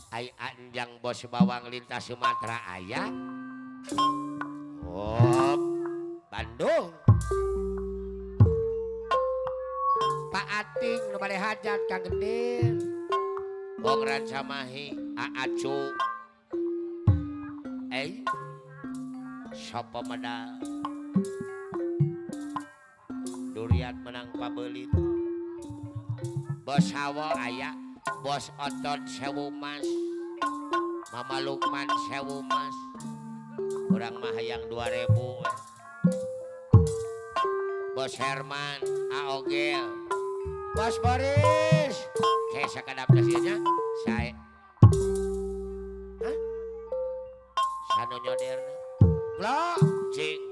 Ai anjang bos bawang lintas Sumatera aya. Oh, Bandung. Pak Ating nu bade hajat Kang Gendin. Bong Rancamahi Aacu. Sapa medal. Durian menang pabelit. Bos Hawa aya. Bos Otot Sewu Mas. Mama Lukman Sewu Mas. Urang mah hayang 2000. Bos Herman Aogel. Bos Boris. Kayak sakadap nasinya. Saya. Hah? Sano nyoderna. Glok. Cing.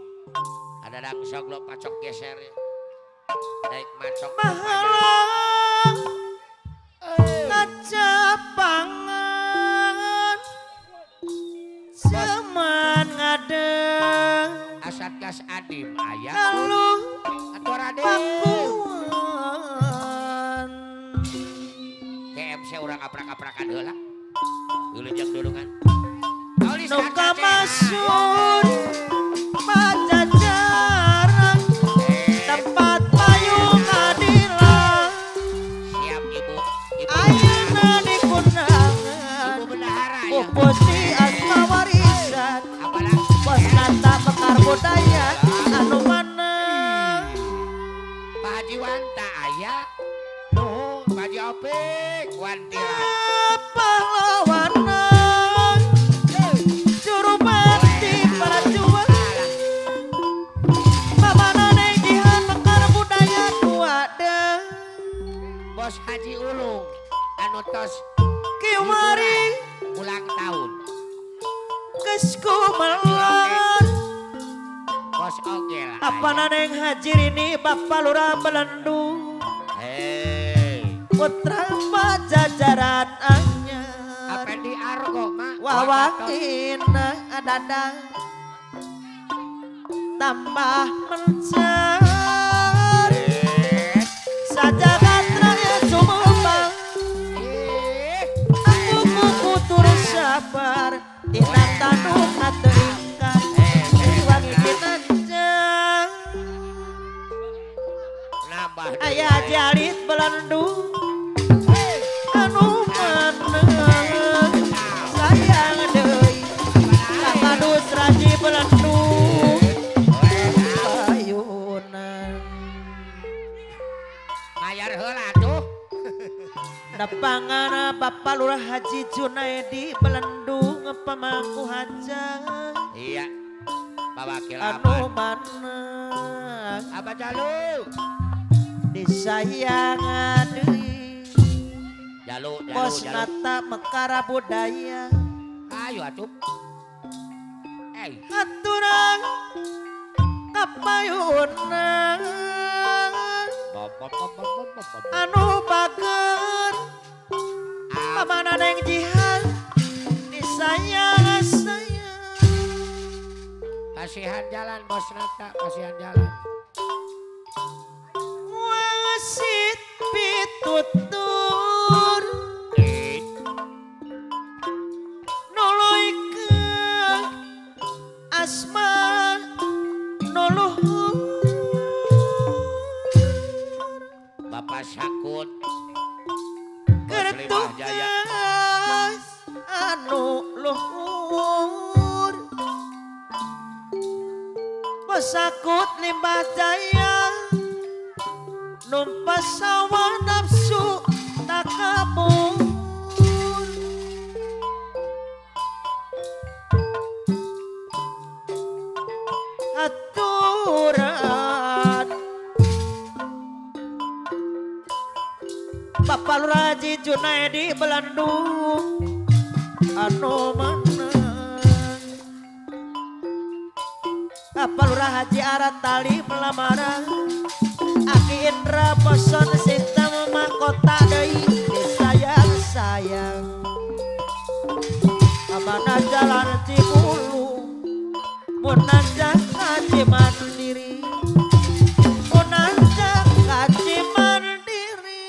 Ada dangsog lo pacok geser ya. Naik macok. Mahalang. Kacapangan. Seman ngadeng. Asat gas adim ayah. Lalu. Atur Raden. Pakuan. KMC orang aprak-aprakan heula. Geuleuh dulungan. Nuka masun pajajaran tempat payung adilah. Siap ibu. Ayeuna di kundangan. Ibu bendahara ya. Pupus di asma warisan. Apalah. Bos nata mekar budaya anu mana. Pak Haji Wanta ayah. Nuhun Pak Haji Opik Wantilan. Pahlawana juru bakti para juang. Mamana negihan mekar budaya kuada. Bos Haji Ulung anu tos Kiwari ulang tahun. geus kumelar. Bos Ogel. Apa naneng hajir ini Bapak Lurah Belendung. Putra pajajaran anyar. Apa di Argo mak? Wawangin adada tambah mencari sajagat raya Sumembang. Aku kuku turut sabar inang tanung atau ingkang wangi pinanjang. Nambah. Ayah jalit Belendung anu meneng sayang deui Kapadus Raji Belendung ayunan Mayar heula tuh. Dapangana Bapak Lurah Haji Junaedi Belendung pamangku hajat Iya. Pawakil anu aman. maneng Apa jalu? disayangan deui Jalu. Bos nata mekara budaya. Ayo atuh. Aturan kapayunan anu bager pamana neng jihad disayang sayang. Kasihan jalan Bos Nata, kasihan jalan. Wasit pitutur noloikeun asma nuluhur. Bapak Sakut. Kertugas anu luhur Pasakut limbah jaya numpas sawa nafsu tak kabur. Aturan Bapak Lurah Haji Junaedi Belendung anu menang. Bapak Lurah Haji Aratali melamaran Aki Indra boson sistem mahkota deui disayang-sayang. Amanah jalan Cibulu munajat Haji Mandiri. Munajat Haji Mandiri.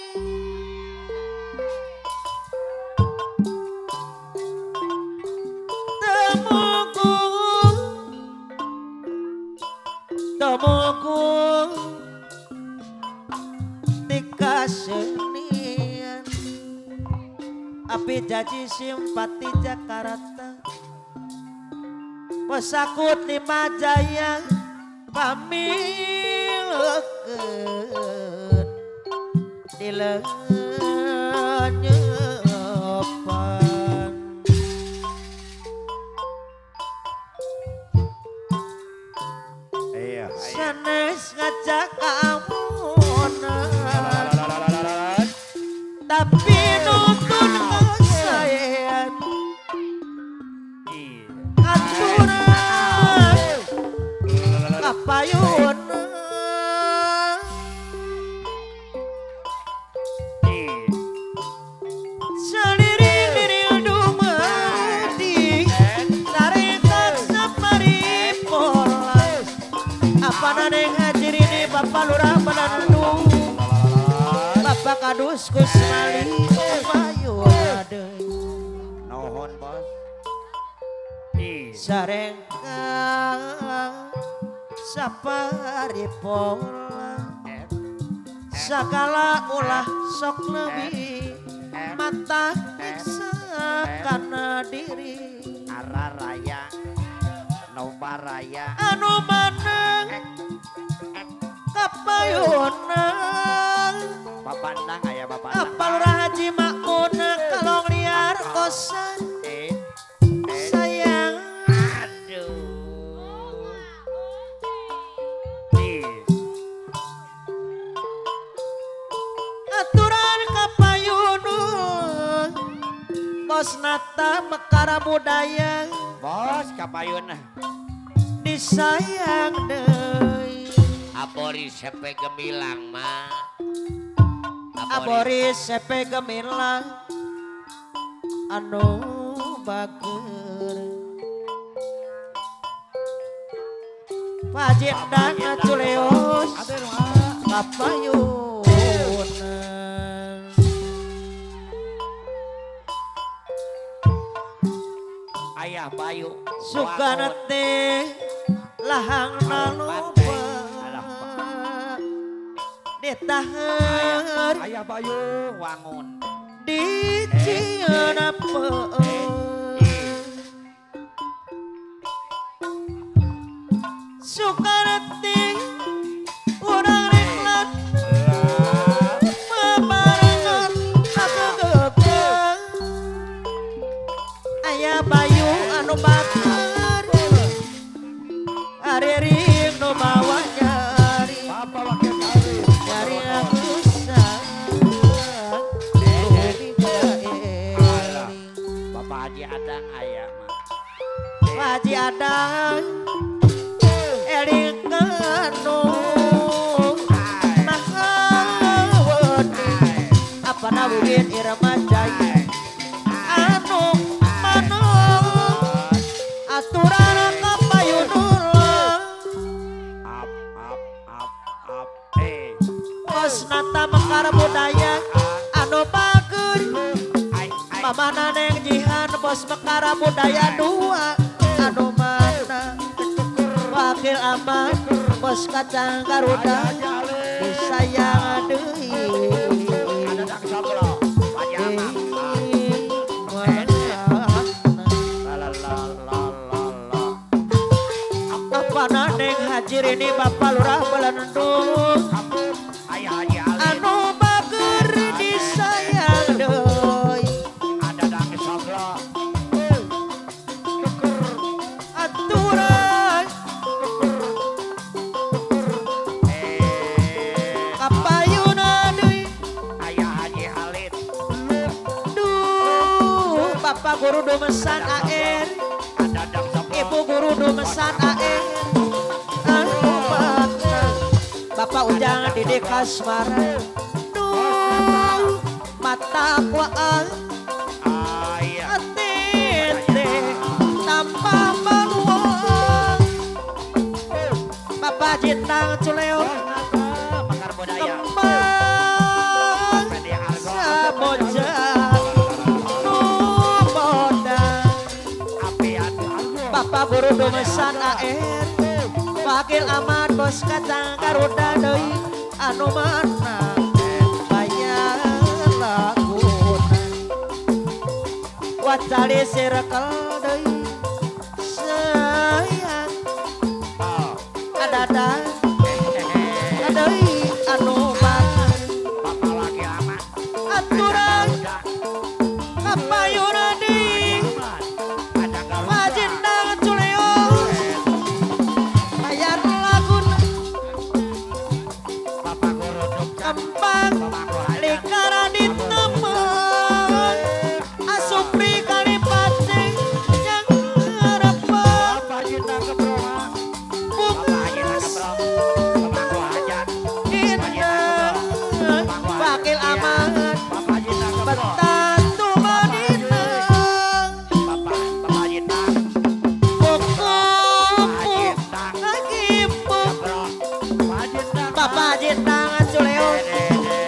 Tumugung tika senian api jaji simpati Jakarta pesakut di Majaya pamilekeun dilenyepan sanes ngajak amunan tapi nutun kesayan aturan kapayun seliring-liring dumadi tarekat sapari pola apa naneng hadir ini Bapak Lurah Bandung Bapak Kadus Kusmali payun adeuy Nuhun bos. sarengkang sapari pola sakala ulah sok lebih mata iksa karena diri Araraya Nobaraya anu maneng kapayunan Papandang aya Papandang. apal Haji Makmun kalong liar kosan sayang Aduh. aturan kapayunan bos nata mekara budaya Bos kapayun disayang deui Abori sepe gemilang mah. Abori sepe gemilang anu bager Pajendang culeos kapayunan Ayah Bayu sugana teh lahang naloba ditahar Ayah Bayu wangun di Cianapeung sugana teh urang reklat mabarengan kagegeung Ayah Bayu anu bakar ariring nu bawa nyari Bapak wakil kawin nyari aku sayang bumi kaeling Bapak Haji Adang ayah mah Haji Adang eling kanu mahaweuni apa nawin irama jaya anu manung aturan kapayunan up bos nata mekar budaya anu bager mamana neng jihan bos mekar budaya dua anu mana wakil aman bos kacang Garuda disayang deui ada dak sablo wajah apa neng hajir ini Bapak Lurah Belendung ayah Haji Ali anu bager disayang deui ada dak sablo aturan kapayunan deui ayah Haji Halid duh Bapak Guru Dumesan AR ada dak sablo Ibu Guru Dumesan AR anu bakna Bapak Ujang Didi Kasmara duh mata kuaan ayah atete tanpa manuang Bapak Jintang Culeo bakar budaya kembang Pedi Argo sabojang nu bodang api Argo Bapak Guru Dumesan AR Wakil Ahmad bos kacang Garuda deui anu mana bayar laguna wacali circle deui sayang ada deui anu mana Bapak lagi lama. aturan kapayuna deui Ada Garuda. Wajindang culeo bayar laguna Bapak Guruduk. kembang Bapak Guruduk. likara ditemen asupri kali pacing yang harapan Bapak Jinta Kebroma. buk Bapak Jinta Kebroma. Bapak Gurajat. indah wakil amangan Bapak Jinta Kebroma. betantu madinah Bapak Jinta. buku lagi buk Bapak Jinta. bapak jintangan culeo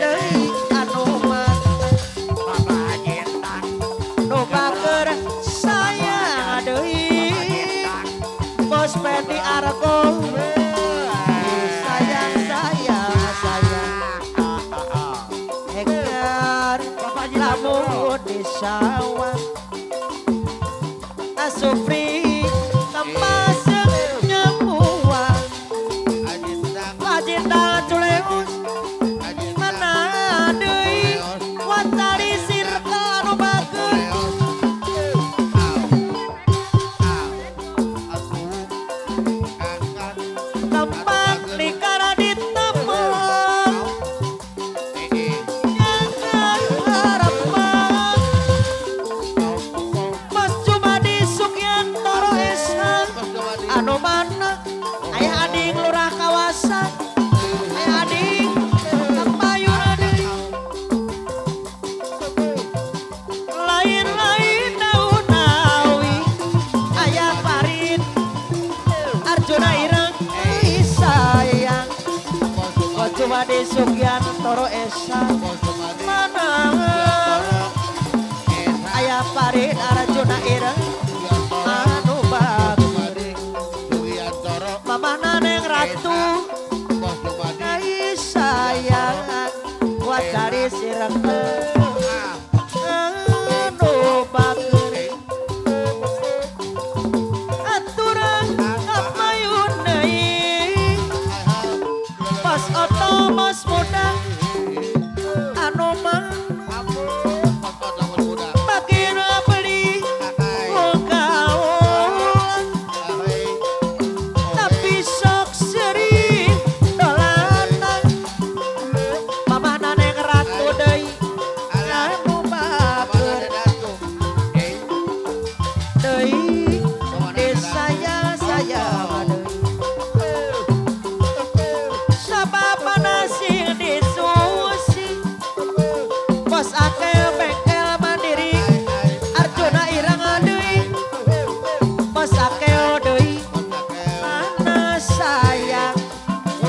deui anu mah Bapak Jinta. nu baker saya deui bos Pedi Argo sayang hektar lamun di sawah asupri tempas nyemuang wajindang culeus mana deui watari circle anu bageus tempat likara ditemen jangan harapan Mas cuma di Sukyantoro Esa anu mana aya ading lurah kawasan aya ading kapayuna deui lain-lain daun nawi aya parit Arjuna Ireng sayang cuma di Sukyantoro Esa mana aya parit Arjuna Ireng anu bagus mamana neng ratu ai sayang wacari circle anu bagus aturan kapayun deui pas otomos muda anu mah bakina beli gaul tapi sok seri dolanan mamana neng ratu deui anu bager deui desaya saya deui sababana sing disusi bos akeh bengkel mandiri Arjuna Ireng deui bos akeh deui mana sayang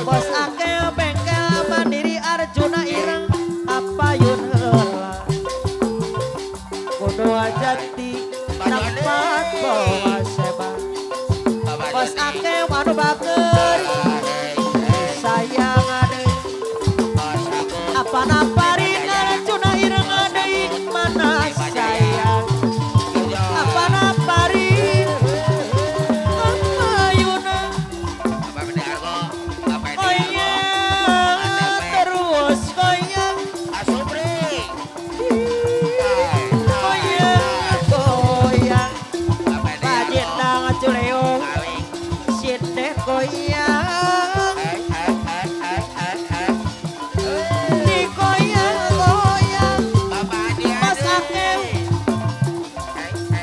bos akeh bengkel mandiri Arjuna Ireng apayun heula kudu jati tempat bawa sebab bos akeh anu bager sayang deui apa napari Arjuna Ireng deui mana sayang apa napari apayuna goyang terus goyang goyang Bajindang culeo sinde goyang digoyang-goyang pas akeh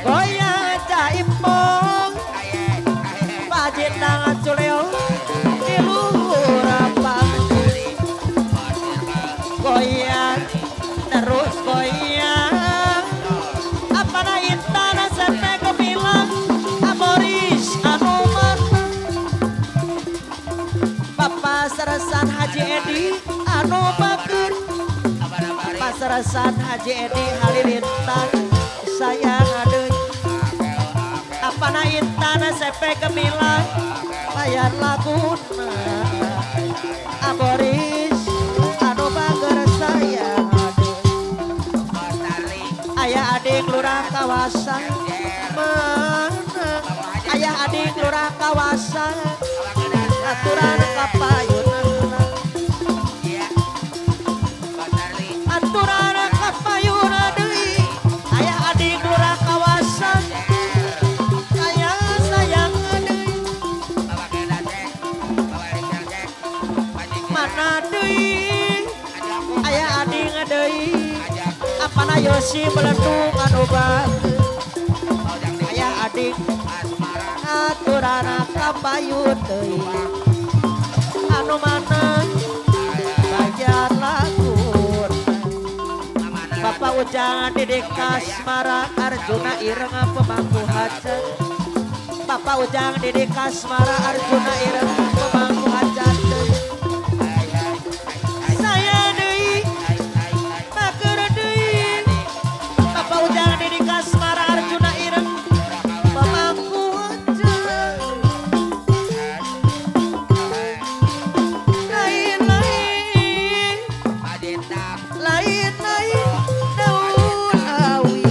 goyang jaimpong Bajindang culeo di luhur apang goyang terus goyang apana intana sete gemilang amoris anu mana Bapak Serasan Haji Edi anu bager Bapak Serasan Haji Edi Halilintar sayang adeui apana intana sepe gemilang bayar laguna Ayah adik lurah kawasan menang. Ayah adik lurah kawasan aturan kapayunan. Aturan kapayunan deui. Ayah adik lurah kawasan aya sayang deui. Mana deui ayah adik deui. Apana Yosi melendung anu bagus. Ayah adik aturana kapayun deui. Anu mana bagian lagun. Bapak Ujang Didik Kasmara Arjuna Ireng pemangku hajat. Bapak Ujang Didik Kasmara Arjuna Ireng pemangku hajat deui. Saya deui maker deui. Bapak Ujang Didik Kasmara Arjuna Ireng pemangku hajat. Lain-lain daun awi.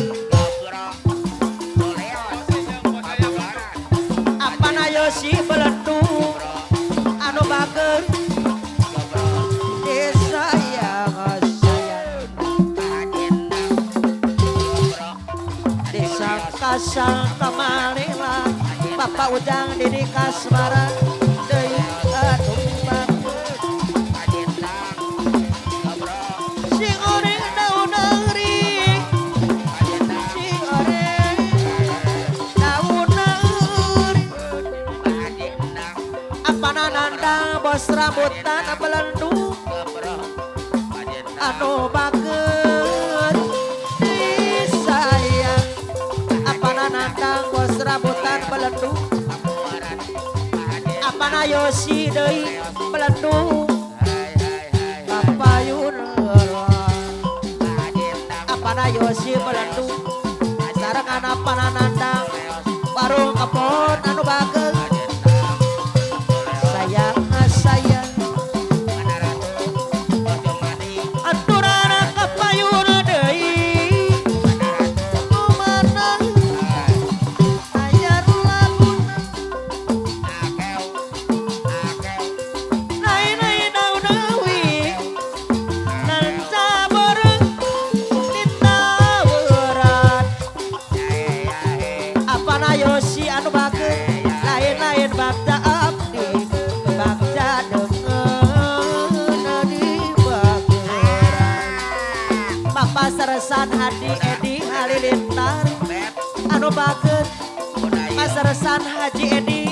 Apana Yosi belendung anu bager desa yang sayang. Desa Kasang Kamalela Bapak Ujang Didik Kasmara deui anu bager. Sing oreng daun angring, sing oreng daun angring. Apana nandang bos rambutan belendung anu bager disayang. Apana nandang bos rambutan belendung. Apana Yosi deui belendung kapayunan. Apana Yosi belendung sarengan apana nandang warung kebon anu bager. Sayang sayang aturana kapayunan deui. Kumana ayar lagun. Lain-lain daun awi nan sabareng ditawuran. Apana Yosi anu bager. Lain-lain bakda abdi bakda dengan di bageran. Bapak Seresan Hadi Edi Halilintar anu bager. Mas Seresan Haji Edi